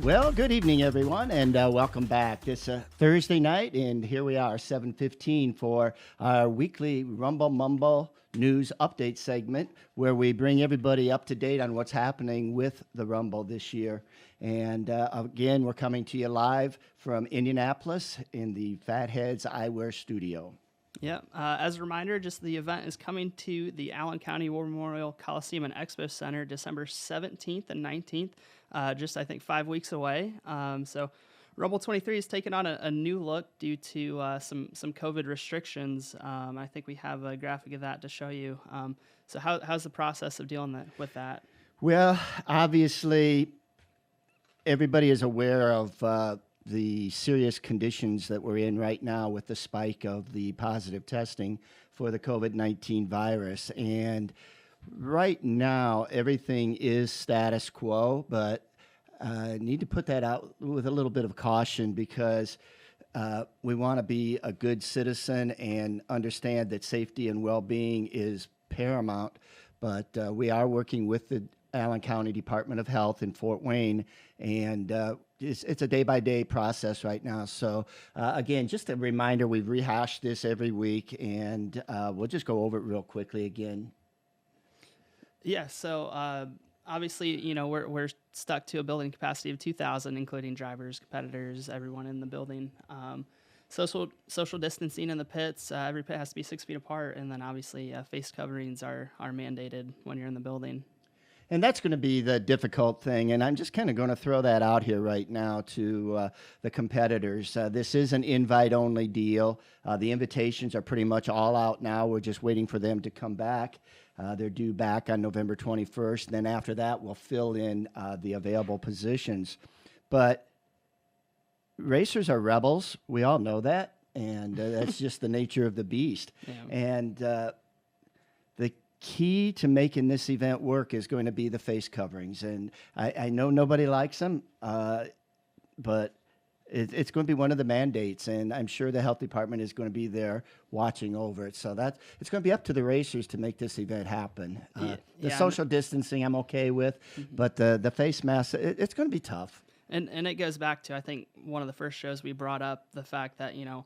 Well, good evening, everyone, and welcome back. It's Thursday night, and here we are, 7:15 for our weekly Rumble Mumble news update segment, where we bring everybody up to date on what's happening with the Rumble this year. And again, we're coming to you live from Indianapolis in the Fatheadz Eyewear Studio. Yeah. As a reminder, just the event is coming to the Allen County War Memorial Coliseum and Expo Center December 17th and 19th, just I think 5 weeks away. So Rumble 23 is taking on a new look due to some COVID restrictions. I think we have a graphic of that to show you. So how's the process of dealing with that? Well, obviously, everybody is aware of the serious conditions that we're in right now with the spike of the positive testing for the COVID-19 virus. And right now, everything is status quo, but I need to put that out with a little bit of caution because we want to be a good citizen and understand that safety and well-being is paramount. But we are working with the Allen County Department of Health in Fort Wayne, and it's a day-by-day process right now. So again, just a reminder, we've rehashed this every week, and we'll just go over it real quickly again. Yeah, so obviously, you know, we're stuck to a building capacity of 2,000, including drivers, competitors, everyone in the building. Social distancing in the pits, every pit has to be 6 feet apart, and then obviously face coverings are mandated when you're in the building. And that's going to be the difficult thing, and I'm just kind of going to throw that out here right now to the competitors. This is an invite-only deal. The invitations are pretty much all out now. We're just waiting for them to come back. They're due back on November 21st. Then after that, we'll fill in the available positions. But racers are rebels. We all know that, and that's just the nature of the beast. Yeah. And the key to making this event work is going to be the face coverings. And I know nobody likes them, but it's going to be one of the mandates, and I'm sure the health department is going to be there watching over it. So it's going to be up to the racers to make this event happen. The social distancing I'm okay with, but the face mask, it's going to be tough. And it goes back to, I think, one of the first shows we brought up, the fact that, you know,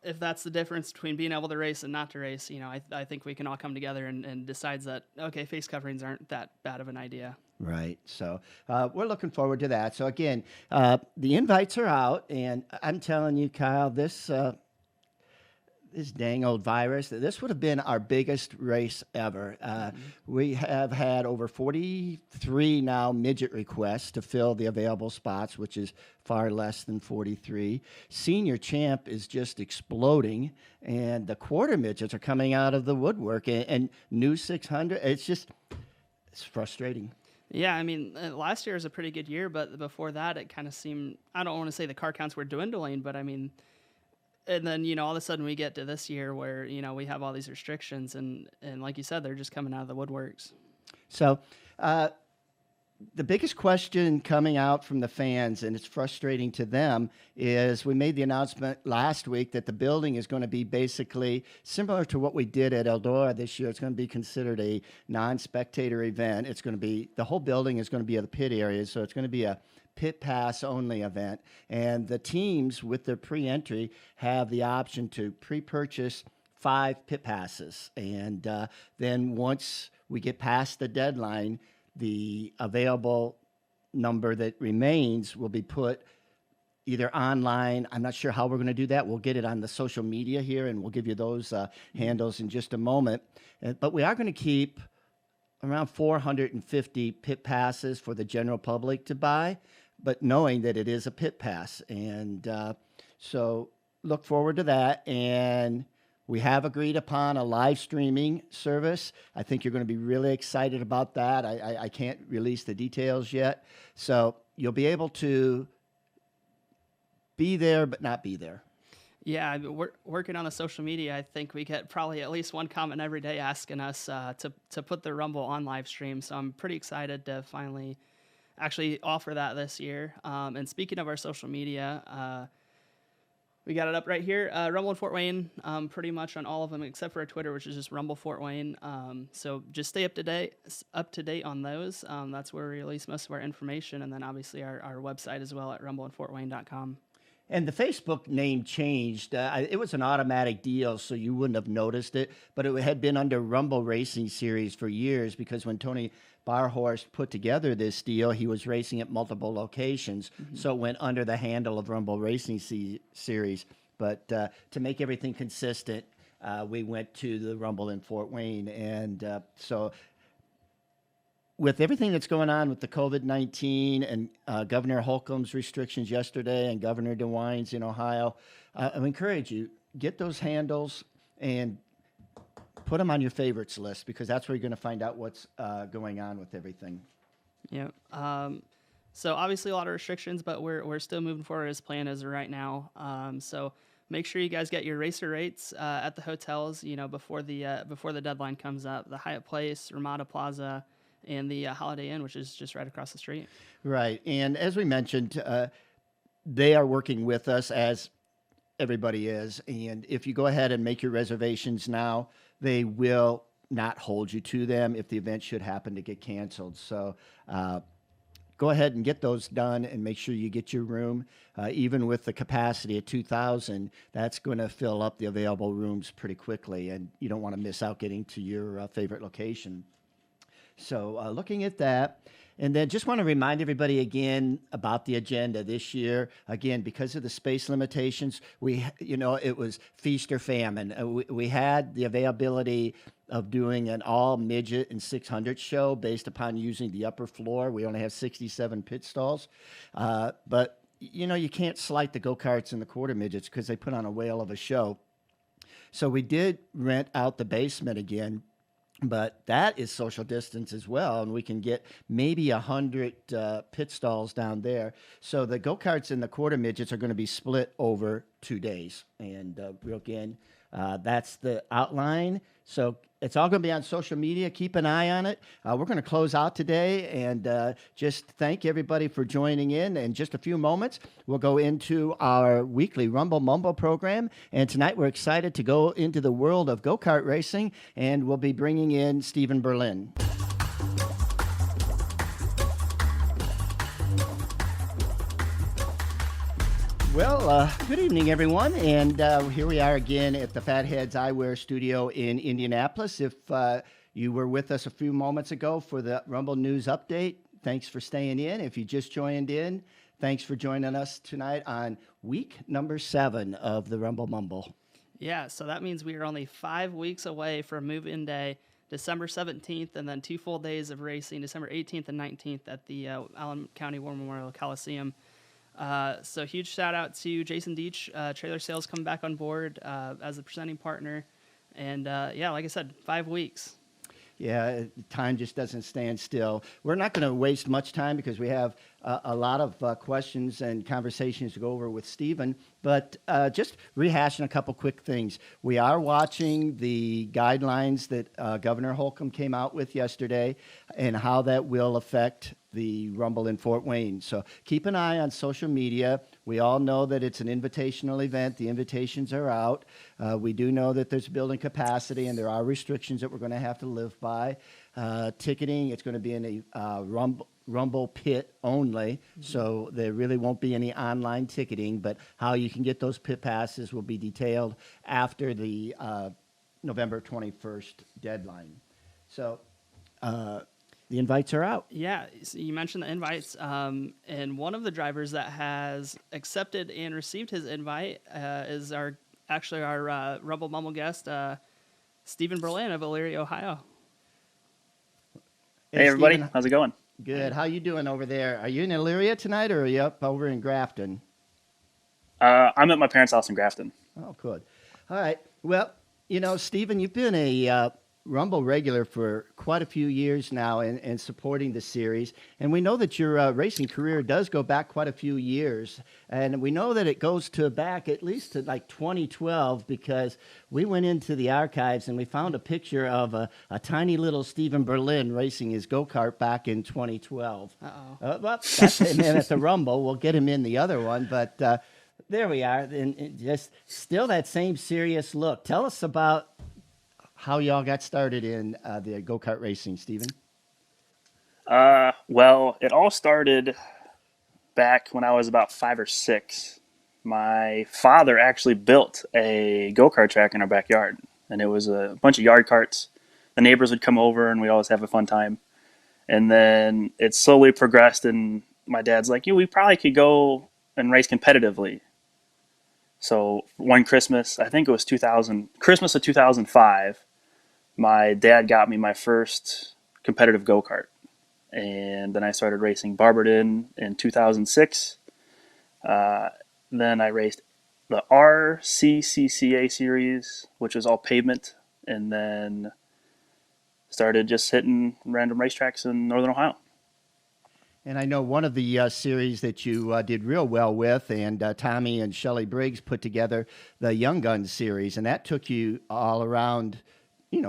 if that's the difference between being able to race and not to race, you know, I think we can all come together and decide that, okay, face coverings aren't that bad of an idea. Right. So we're looking forward to that. So again, the invites are out, and I'm telling you, Kyle, this dang old virus, this would have been our biggest race ever. We have had over 43 now midget requests to fill the available spots, which is far less than 43. Senior champ is just exploding, and the quarter midgets are coming out of the woodwork, and new 600. It's frustrating. Yeah, I mean, last year was a pretty good year, but before that, it kind of seemed, I don't want to say the car counts were dwindling, but I mean, and then, you know, all of a sudden we get to this year where, you know, we have all these restrictions, and like you said, they're just coming out of the woodworks. So the biggest question coming out from the fans, and it's frustrating to them, is we made the announcement last week that the building is going to be basically similar to what we did at Eldora this year. It's going to be considered a non-spectator event. It's going to be, the whole building is going to be at the pit area, so it's going to be a pit pass only event, and the teams with their pre-entry have the option to pre-purchase 5 pit passes, and then once we get past the deadline, the available number that remains will be put either online. I'm not sure how we're going to do that. We'll get it on the social media here, and we'll give you those handles in just a moment. But we are going to keep around 450 pit passes for the general public to buy, but knowing that it is a pit pass. And so look forward to that. And we have agreed upon a live streaming service. I think you're going to be really excited about that. I can't release the details yet. So you'll be able to be there, but not be there. Yeah, we're working on the social media. I think we get probably at least one comment every day asking us to put the Rumble on live stream. So I'm pretty excited to finally actually offer that this year. And speaking of our social media, We got it up right here. Rumble in Fort Wayne, pretty much on all of them except for our Twitter, which is just Rumble Fort Wayne. So just stay up to date on those. That's where we release most of our information, and then obviously our website as well at rumbleinfortwayne.com. And the Facebook name changed. It was an automatic deal, so you wouldn't have noticed it, but it had been under Rumble Racing Series for years because when Tony Barhorst put together this deal, he was racing at multiple locations, so it went under the handle of Rumble Racing Series. But to make everything consistent, we went to the Rumble in Fort Wayne. And so with everything that's going on with the COVID-19 and Governor Holcomb's restrictions yesterday and Governor DeWine's in Ohio, I encourage you, get those handles and put them on your favorites list because that's where you're going to find out what's going on with everything. Yeah. So obviously a lot of restrictions, but we're still moving forward as planned as of right now. So make sure you guys get your racer rates at the hotels, before the deadline comes up. The Hyatt Place, Ramada Plaza, and the Holiday Inn, which is just right across the street. Right. And as we mentioned, they are working with us as everybody is. And if you go ahead and make your reservations now, they will not hold you to them if the event should happen to get canceled. So go ahead and get those done and make sure you get your room. Even with the capacity of 2,000, that's going to fill up the available rooms pretty quickly, and you don't want to miss out getting to your favorite location. So looking at that, and then just want to remind everybody again about the agenda this year. Again, because of the space limitations, it was feast or famine. We had the availability of doing an all midget and 600 show based upon using the upper floor. We only have 67 pit stalls, but you can't slight the go-karts and the quarter midgets because they put on a whale of a show. So we did rent out the basement again. But that is social distance as well, and we can get maybe 100 pit stalls down there. So the go-karts and the quarter midgets are going to be split over 2 days. And again, that's the outline. So it's all going to be on social media. Keep an eye on it. We're going to close out today and just thank everybody for joining in. In just a few moments, we'll go into our weekly Rumble Mumble program. And tonight we're excited to go into the world of go-kart racing, and we'll be bringing in Stephen Berlin. Well, good evening, everyone, and here we are again at the Fatheadz Eyewear Studio in Indianapolis. If you were with us a few moments ago for the Rumble News Update, thanks for staying in. If you just joined in, thanks for joining us tonight on week number 7 of the Rumble Mumble. Yeah, so that means we are only 5 weeks away from move-in day, December 17th, and then 2 full days of racing, December 18th and 19th at the Allen County War Memorial Coliseum. So huge shout out to Jason Deach, Trailer Sales coming back on board as a presenting partner. And like I said, 5 weeks. Yeah, time just doesn't stand still. We're not going to waste much time because we have a lot of questions and conversations to go over with Stephen, but just rehashing a couple quick things. We are watching the guidelines that Governor Holcomb came out with yesterday and how that will affect the Rumble in Fort Wayne. So keep an eye on social media. We all know that it's an invitational event. The invitations are out. We do know that there's building capacity and there are restrictions that we're going to have to live by. Ticketing, it's going to be in a Rumble pit only, so there really won't be any online ticketing, but how you can get those pit passes will be detailed after the November 21st deadline. So the invites are out. Yeah, so you mentioned the invites, and one of the drivers that has accepted and received his invite is our Rumble Mumble guest, Stephen Berlin of Elyria, Ohio. Hey, everybody. Stephen, how's it going? Good. How you doing over there? Are you in Elyria tonight, or are you up over in Grafton? I'm at my parents' house in Grafton. Oh, good. All right. Well, Stephen, you've been a Rumble regular for quite a few years now and supporting the series. And we know that your racing career does go back quite a few years. And we know that it goes back at least to like 2012 because we went into the archives and we found a picture of a tiny little Stephen Berlin racing his go-kart back in 2012. Uh-oh. Well, that's him in at the Rumble. We'll get him in the other one. But There we are. And just still that same serious look. Tell us about how y'all got started in the go-kart racing, Stephen. Well, it all started back when I was about 5 or 6. My father actually built a go-kart track in our backyard, and it was a bunch of yard carts. The neighbors would come over, and we always have a fun time. And then it slowly progressed, and my dad's like, we probably could go and race competitively. So one Christmas, I think it was 2000, Christmas of 2005, my dad got me my first competitive go-kart. And then I started racing Barberton in 2006. Uh, then I raced the RCCCA series, which was all pavement, and then started just hitting random racetracks in Northern Ohio. And I know one of the series that you did real well with, and Tommy and Shelley Briggs put together the Young Guns series, and that took you all around,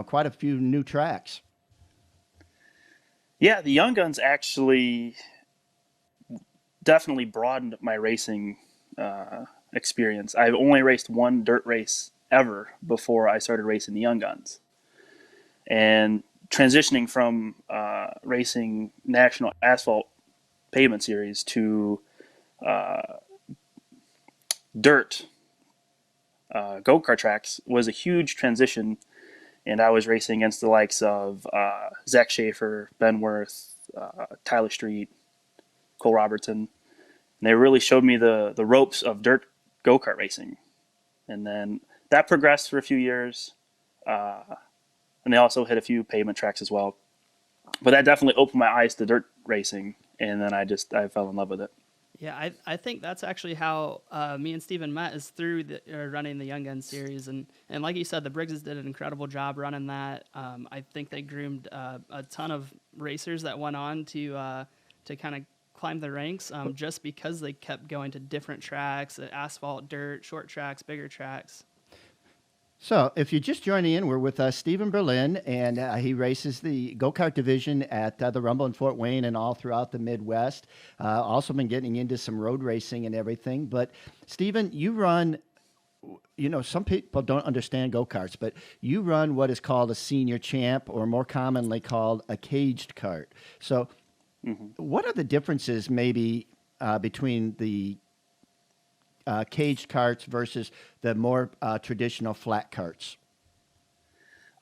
quite a few new tracks. Yeah, the Young Guns actually definitely broadened my racing experience. I've only raced one dirt race ever before I started racing the Young Guns. And transitioning from racing national asphalt pavement series to dirt go-kart tracks was a huge transition. And I was racing against the likes of Zach Schaefer, Ben Worth, Tyler Street, Cole Robertson. And they really showed me the ropes of dirt go-kart racing. And then that progressed for a few years. And they also hit a few pavement tracks as well. But that definitely opened my eyes to dirt racing. And then I fell in love with it. Yeah, I think that's actually how me and Steven met, is through running the Young Guns series. And like you said, the Briggses did an incredible job running that. I think they groomed a ton of racers that went on to kind of climb the ranks just because they kept going to different tracks, asphalt, dirt, short tracks, bigger tracks. So, if you're just joining in, we're with Stephen Berlin, and he races the go-kart division at the Rumble in Fort Wayne and all throughout the Midwest. Also been getting into some road racing and everything. But, Stephen, you run, some people don't understand go-karts, but you run what is called a senior champ, or more commonly called a caged kart. So, what are the differences maybe between the caged karts versus the more traditional flat karts?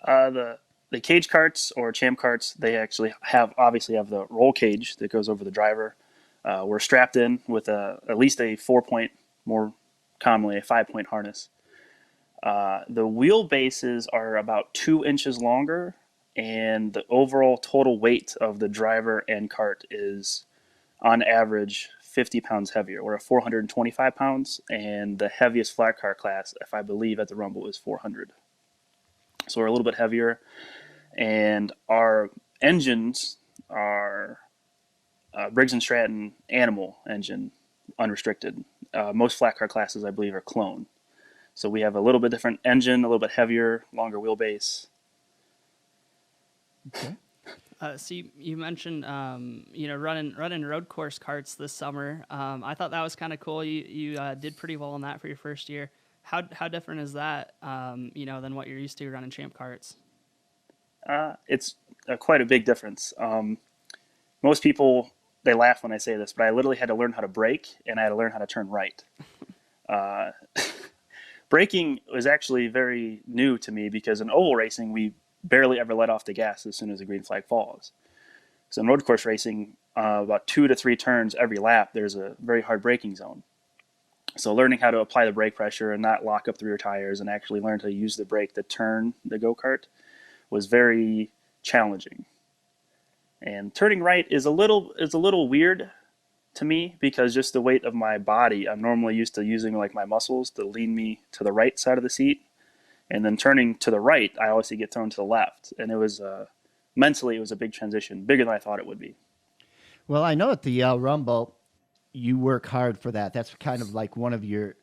The cage karts or champ karts, they actually obviously have the roll cage that goes over the driver. We're strapped in with at least a 4-point, more commonly a 5-point harness. The wheelbases are about 2 inches longer, and the overall total weight of the driver and kart is on average 50 pounds heavier. We're at 425 pounds, and the heaviest flat car class, if I believe at the Rumble, is 400. So we're a little bit heavier, and our engines are Briggs & Stratton Animal engine, unrestricted. Most flat car classes, I believe, are clone. So we have a little bit different engine, a little bit heavier, longer wheelbase. Okay. So you mentioned running road course karts this summer. I thought that was kind of cool. You did pretty well in that for your first year. How different is that than what you're used to running champ karts? It's quite a big difference. Most people, they laugh when I say this, but I literally had to learn how to brake, and I had to learn how to turn right. Braking was actually very new to me because in oval racing, we barely ever let off the gas as soon as the green flag falls. So in road course racing, about 2 to 3 turns every lap, there's a very hard braking zone. So learning how to apply the brake pressure and not lock up the rear tires and actually learn to use the brake to turn the go-kart was very challenging. And turning right is a little weird to me because just the weight of my body, I'm normally used to using like my muscles to lean me to the right side of the seat. And then turning to the right, I always get thrown to the left. And it was mentally, it was a big transition, bigger than I thought it would be. Well, I know at the Rumble, you work hard for that. That's kind of like one of your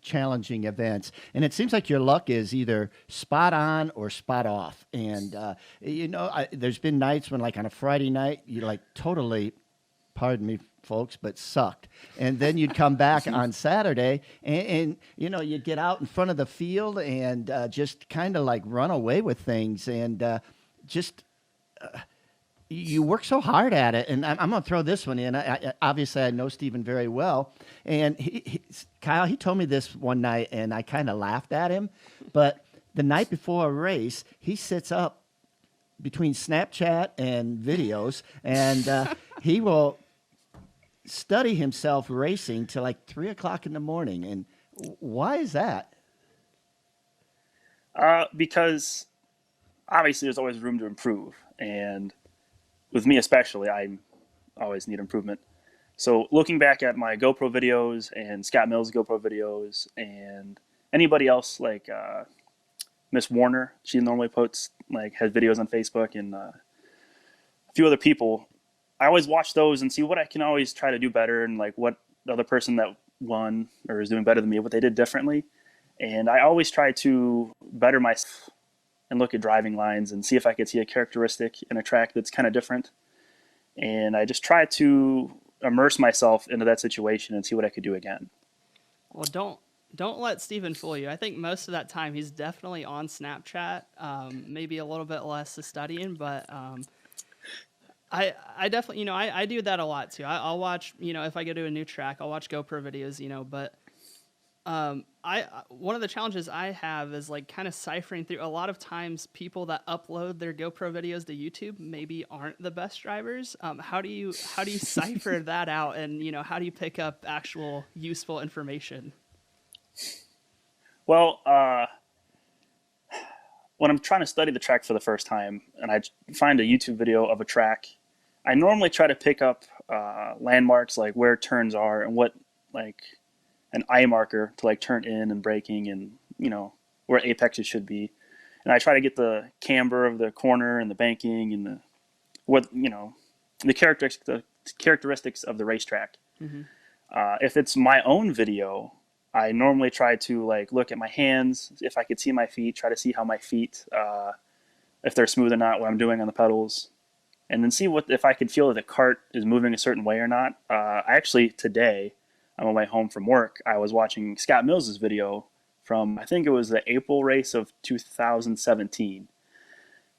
challenging events. And it seems like your luck is either spot on or spot off. And, there's been nights when, like on a Friday night, you're like totally pardon me, folks, but sucked. And then you'd come back on Saturday, and you'd get out in front of the field and just kind of like run away with things, and just you work so hard at it. And I'm going to throw this one in. Obviously, I know Stephen very well, and Kyle, he told me this one night, and I kind of laughed at him. But the night before a race, he sits up between Snapchat and videos, and he will study himself racing till like 3 o'clock in the morning. And why is that? Because obviously there's always room to improve, and with me especially, I always need improvement. So looking back at my GoPro videos and Scott Mills' GoPro videos and anybody else like Miss Warner, she normally has videos on Facebook, and a few other people, I always watch those and see what I can always try to do better, and like what the other person that won or is doing better than me, what they did differently. And I always try to better myself and look at driving lines and see if I could see a characteristic in a track that's kind of different. And I just try to immerse myself into that situation and see what I could do again. Well, don't let Steven fool you. I think most of that time he's definitely on Snapchat, maybe a little bit less to studying, but I definitely, I do that a lot too. I'll watch, if I go to a new track, I'll watch GoPro videos, but one of the challenges I have is like kind of ciphering through. A lot of times people that upload their GoPro videos to YouTube maybe aren't the best drivers. How do you cipher that out, and how do you pick up actual useful information? Well, when I'm trying to study the track for the first time and I find a YouTube video of a track, I normally try to pick up landmarks like where turns are and what like an eye marker to like turn in and braking and where apexes should be. And I try to get the camber of the corner and the banking and the characteristics of the racetrack. Mm-hmm. If it's my own video, I normally try to like look at my hands, if I could see my feet, try to see how my feet, if they're smooth or not, what I'm doing on the pedals, and then see if I could feel that the cart is moving a certain way or not. Actually, today, I'm on my way home from work, I was watching Scott Mills' video from, I think it was the April race of 2017.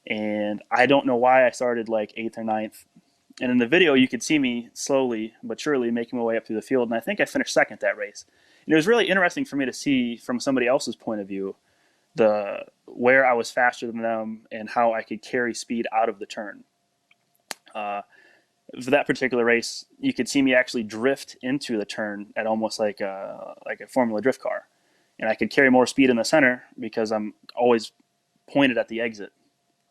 And I don't know why I started like 8th or 9th. And in the video, you could see me slowly but surely making my way up through the field. And I think I finished second that race. And it was really interesting for me to see from somebody else's point of view where I was faster than them and how I could carry speed out of the turn. For that particular race, you could see me actually drift into the turn at almost like a Formula drift car. And I could carry more speed in the center because I'm always pointed at the exit,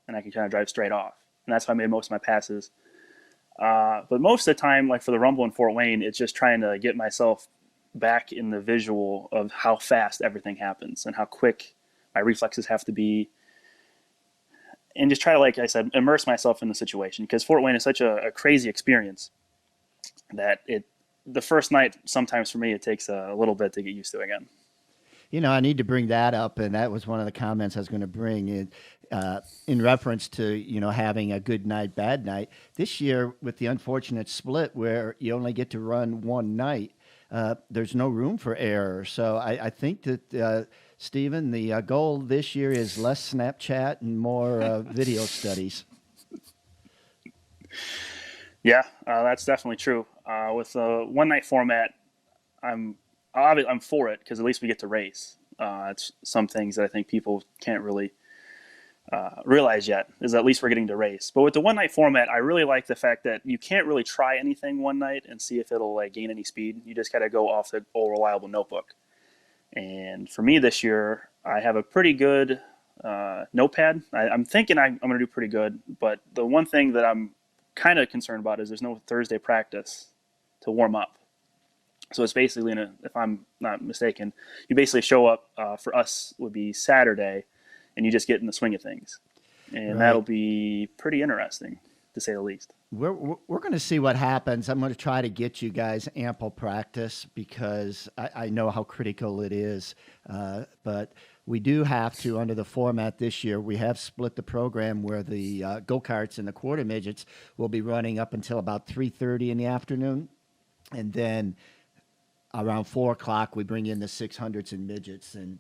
and I can kind of drive straight off. And that's how I made most of my passes. But most of the time, like for the Rumble in Fort Wayne, it's just trying to get myself back in the visual of how fast everything happens and how quick my reflexes have to be, and just try to, like I said, immerse myself in the situation, because Fort Wayne is such a crazy experience that the first night, sometimes for me, it takes a little bit to get used to again. I need to bring that up, and that was one of the comments I was going to bring in reference to, having a good night, bad night. This year, with the unfortunate split where you only get to run one night, there's no room for error. So I think that, Stephen, the goal this year is less Snapchat and more video studies. Yeah, that's definitely true. With the one-night format, I'm for it because at least we get to race. It's some things that I think people can't really realize yet, is at least we're getting to race. But with the one-night format, I really like the fact that you can't really try anything one night and see if it'll like gain any speed. You just got to go off the old reliable notebook. And for me this year, I have a pretty good notepad. I'm thinking I'm going to do pretty good. But the one thing that I'm kind of concerned about is there's no Thursday practice to warm up. So it's basically, if I'm not mistaken, you basically show up, for us would be Saturday, and you just get in the swing of things. And That'll be pretty interesting, to say the least. We're going to see what happens. I'm going to try to get you guys ample practice because I know how critical it is. But we do have to, under the format this year, we have split the program where the go-karts and the quarter midgets will be running up until about 3:30 in the afternoon. And then around 4 o'clock, we bring in the 600s and midgets. And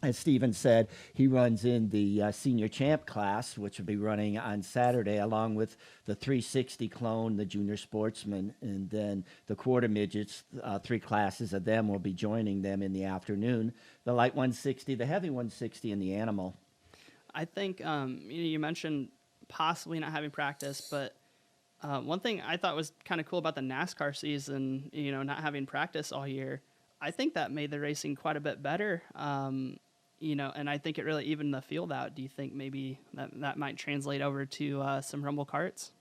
as Stephen said, he runs in the senior champ class, which will be running on Saturday, along with the 360 clone, the junior sportsman, and then the quarter midgets. 3 classes of them will be joining them in the afternoon. The light 160, the heavy 160, and the animal. I think you mentioned possibly not having practice, but one thing I thought was kind of cool about the NASCAR season, not having practice all year, I think that made the racing quite a bit better. And I think it really evened the field out. Do you think maybe that might translate over to some rumble karts?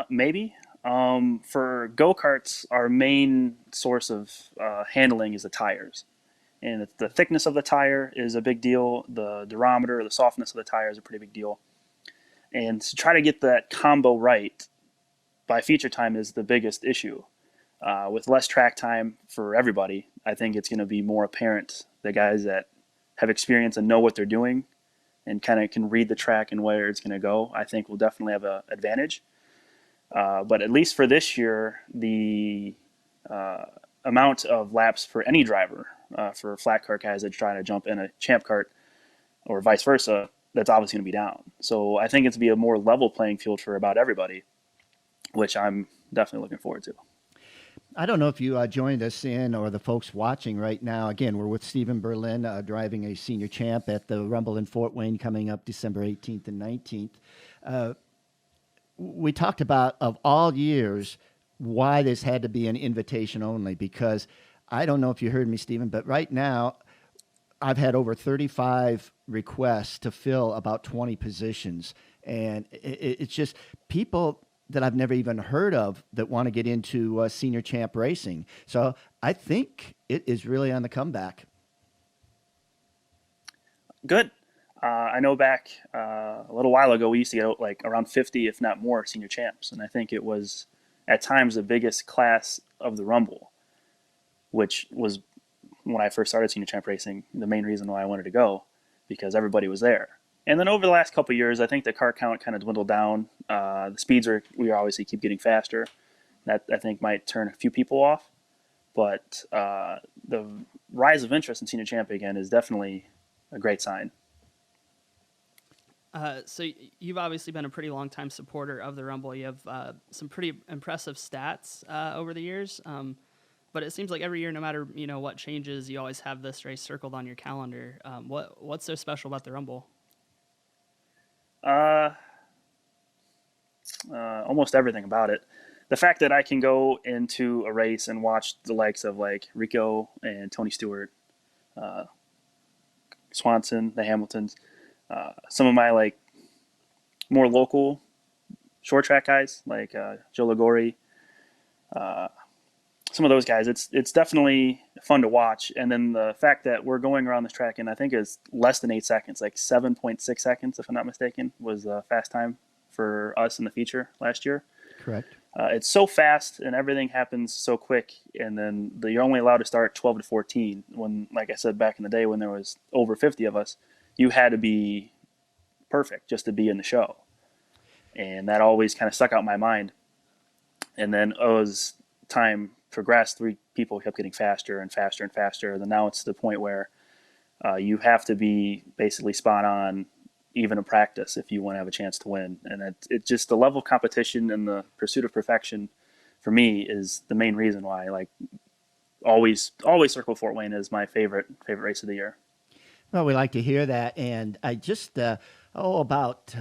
Maybe. For go-karts, our main source of handling is the tires. And the thickness of the tire is a big deal. The durometer, the softness of the tire is a pretty big deal. And to try to get that combo right by feature time is the biggest issue. With less track time for everybody, I think it's going to be more apparent the guys that have experience and know what they're doing and kind of can read the track and where it's going to go, I think will definitely have an advantage. But at least for this year, the amount of laps for any driver, for flat kart guys that try to jump in a champ kart or vice versa, that's obviously going to be down. So I think it's going to be a more level playing field for about everybody, which I'm definitely looking forward to. I don't know if you joined us in or the folks watching right now. Again, we're with Stephen Berlin driving a senior champ at the Rumble in Fort Wayne coming up December 18th and 19th. We talked about, of all years, why this had to be an invitation only, because I don't know if you heard me, Stephen, but right now I've had over 35 requests to fill about 20 positions. And it's just people that I've never even heard of that want to get into senior champ racing. So I think it is really on the comeback. Good. I know back a little while ago, we used to get like around 50, if not more, senior champs. And I think it was at times the biggest class of the Rumble, which was when I first started senior champ racing, the main reason why I wanted to go, because everybody was there. And then over the last couple of years, I think the car count kind of dwindled down. The speeds we obviously keep getting faster. That I think might turn a few people off. But the rise of interest in senior champ again is definitely a great sign. So you've obviously been a pretty long time supporter of the Rumble. You have some pretty impressive stats over the years. But it seems like every year, no matter what changes, you always have this race circled on your calendar. What's so special about the Rumble? Almost everything about it. The fact that I can go into a race and watch the likes of like Rico and Tony Stewart, Swanson, the Hamiltons, some of my like more local short track guys like Joe Ligori, some of those guys, it's definitely fun to watch. And then the fact that we're going around this track in, I think, is less than 8 seconds, like 7.6 seconds, if I'm not mistaken, was the fast time for us in the feature last year. Correct. It's so fast and everything happens so quick. And then you're only allowed to start 12 to 14 when, like I said, back in the day when there was over 50 of us, you had to be perfect just to be in the show. And that always kind of stuck out in my mind. And then as time progressed, 3 people kept getting faster and faster and faster. And then now it's to the point where you have to be basically spot on even in practice if you want to have a chance to win. And it's just the level of competition and the pursuit of perfection for me is the main reason why like always Circle Fort Wayne is my favorite race of the year. Well, we like to hear that. And I just, about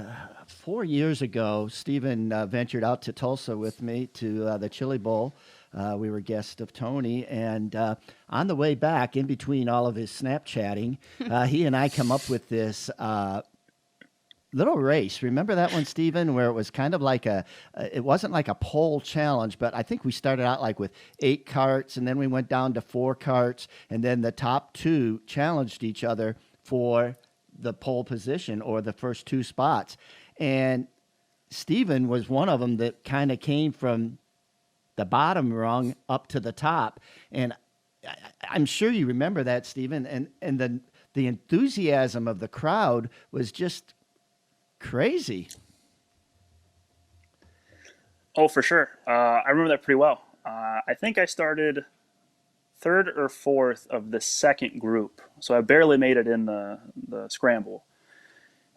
4 years ago, Stephen ventured out to Tulsa with me to the Chili Bowl. We were guests of Tony, and on the way back, in between all of his Snapchatting, he and I come up with this little race. Remember that one, Stephen, where it was kind of like it wasn't like a pole challenge, but I think we started out like with 8 carts, and then we went down to 4 carts, and then the top 2 challenged each other for the pole position or the first 2 spots. And Stephen was one of them that kind of came from the bottom rung up to the top. And I'm sure you remember that, Stephen, and the enthusiasm of the crowd was just crazy. Oh, for sure. I remember that pretty well. I think I started third or fourth of the second group, so I barely made it in the scramble,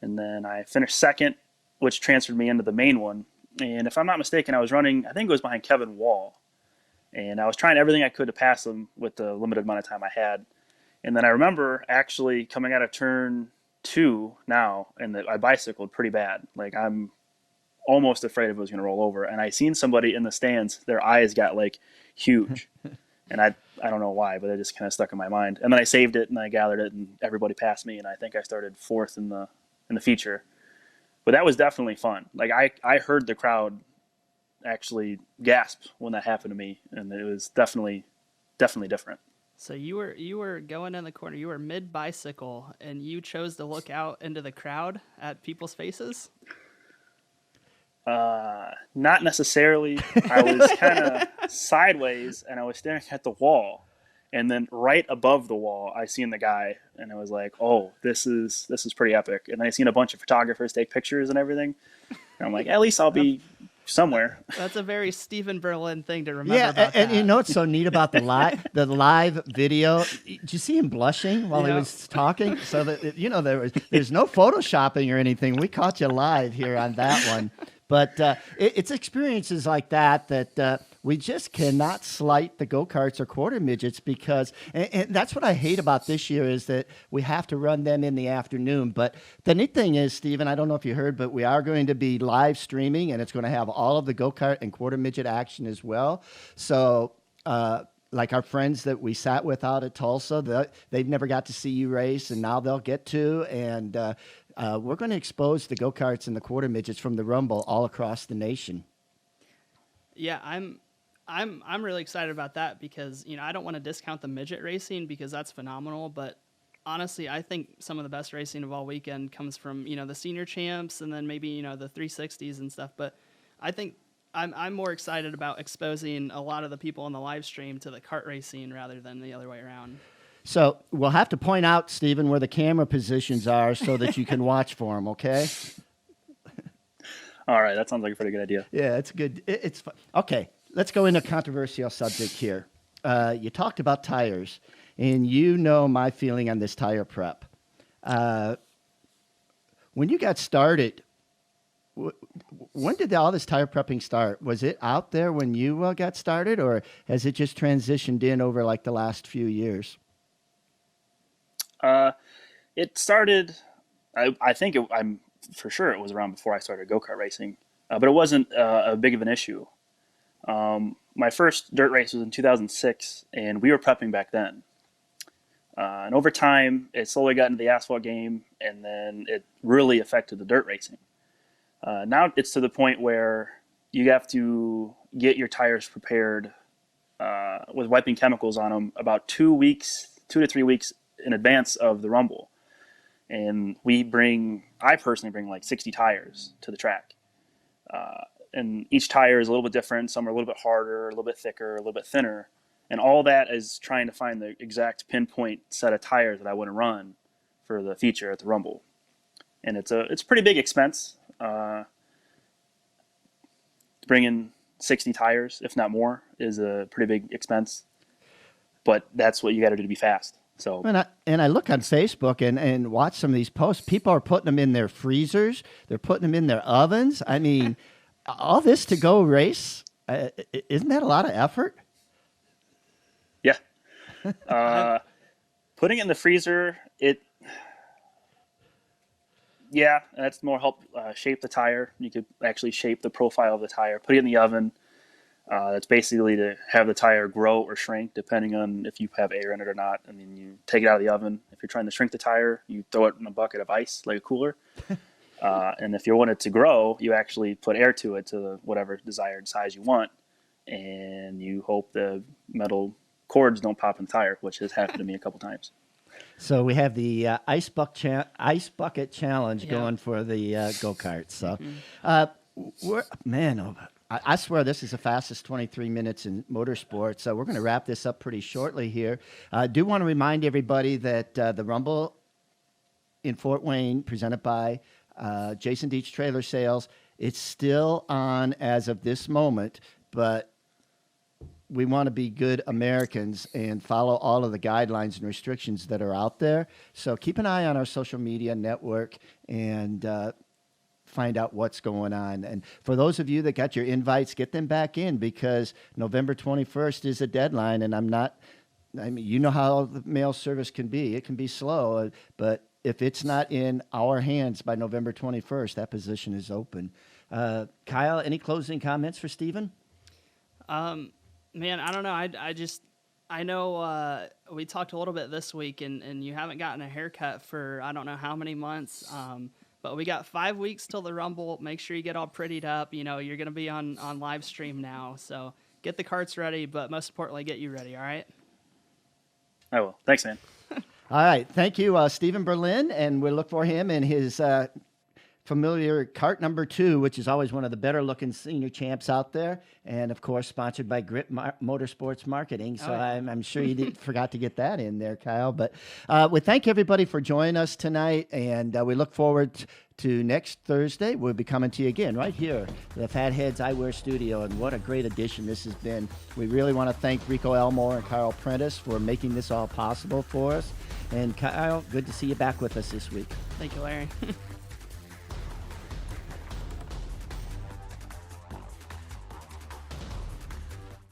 and then I finished second, which transferred me into the main one. And if I'm not mistaken, I was running. I think it was behind Kevin Wall, and I was trying everything I could to pass him with the limited amount of time I had. And then I remember actually coming out of turn 2 now, and I bicycled pretty bad. Like, I'm almost afraid if it was going to roll over. And I seen somebody in the stands, their eyes got like huge. And I don't know why, but it just kind of stuck in my mind. And then I saved it and I gathered it, and everybody passed me. And I think I started fourth in the feature. But that was definitely fun. Like, I heard the crowd actually gasp when that happened to me, and it was definitely different. So you were going in the corner. You were mid bicycle, and you chose to look out into the crowd at people's faces. Not necessarily. I was kind of sideways, and I was staring at the wall, and then right above the wall, I seen the guy, and I was like, "Oh, this is pretty epic." And then I seen a bunch of photographers take pictures and everything, and I'm like, "At least I'll be somewhere." That's a very Stephen Berlin thing to remember. Yeah, about and that. you know what's so neat about the live video? Did you see him blushing while he was talking? So that there's no photoshopping or anything. We caught you live here on that one. But it's experiences like that we just cannot slight the go-karts or quarter midgets because, and that's what I hate about this year is that we have to run them in the afternoon. But the neat thing is, Stephen, I don't know if you heard, but we are going to be live streaming, and it's going to have all of the go-kart and quarter midget action as well. So, like our friends that we sat with out at Tulsa, they've never got to see you race, and now they'll get to. And we're going to expose the go-karts and the quarter midgets from the Rumble all across the nation. Yeah, I'm really excited about that because I don't want to discount the midget racing because that's phenomenal, but honestly, I think some of the best racing of all weekend comes from the senior champs and then maybe the 360s and stuff. But I think I'm more excited about exposing a lot of the people on the live stream to the kart racing rather than the other way around. So we'll have to point out, Stephen, where the camera positions are so that you can watch for them, okay? All right, that sounds like a pretty good idea. Yeah, it's good. It's fun. Okay, let's go into a controversial subject here. You talked about tires, and you know my feeling on this tire prep. When you got started, when did all this tire prepping start? Was it out there when you got started, or has it just transitioned in over like the last few years? It started, I think I'm for sure it was around before I started go-kart racing, but it wasn't a big of an issue. My first dirt race was in 2006, and we were prepping back then. And over time, it slowly got into the asphalt game, and then it really affected the dirt racing. Now it's to the point where you have to get your tires prepared with wiping chemicals on them about 2 to 3 weeks in advance of the Rumble. And I personally bring like 60 tires to the track. And each tire is a little bit different. Some are a little bit harder, a little bit thicker, a little bit thinner. And all that is trying to find the exact pinpoint set of tires that I want to run for the feature at the Rumble. And it's a pretty big expense. Bringing 60 tires, if not more, is a pretty big expense. But that's what you got to do to be fast. So and I look on Facebook and watch some of these posts. People are putting them in their freezers. They're putting them in their ovens. I mean, all this to go race, isn't that a lot of effort? Yeah. Putting it in the freezer, that's more help shape the tire. You could actually shape the profile of the tire. Put it in the oven. That's basically to have the tire grow or shrink depending on if you have air in it or not. And then you take it out of the oven. If you're trying to shrink the tire, you throw it in a bucket of ice, like a cooler. And if you want it to grow, you actually put air to it to whatever desired size you want. And you hope the metal cords don't pop in the tire, which has happened to me a couple times. So we have the ice bucket challenge going for the go-karts. So, I swear this is the fastest 23 minutes in motorsports. So we're going to wrap this up pretty shortly here. I do want to remind everybody that the Rumble in Fort Wayne, presented by Jason Dietz Trailer Sales, it's still on as of this moment, but we want to be good Americans and follow all of the guidelines and restrictions that are out there. So keep an eye on our social media network and find out what's going on. And for those of you that got your invites, get them back in, because November 21st is a deadline. And you know how the mail service can be. It can be slow, but if it's not in our hands by November 21st, that position is open. Kyle, any closing comments for Stephen? Man, I don't know. I know we talked a little bit this week, and you haven't gotten a haircut for I don't know how many months. But we got 5 weeks till the Rumble. Make sure you get all prettied up. You know, you're going to be on live stream now. So get the carts ready, but most importantly, get you ready, all right? I will. Thanks, man. All right. Thank you, Stephen Berlin, and we look for him in his familiar cart number 2, which is always one of the better looking senior champs out there. And of course, sponsored by Grip Motorsports Marketing. So I'm sure you forgot to get that in there, Kyle. But we thank everybody for joining us tonight. And we look forward to next Thursday. We'll be coming to you again right here, the Fatheadz Eyewear Studio. And what a great addition this has been. We really want to thank Rico Elmore and Carl Prentice for making this all possible for us. And Kyle, good to see you back with us this week. Thank you, Larry.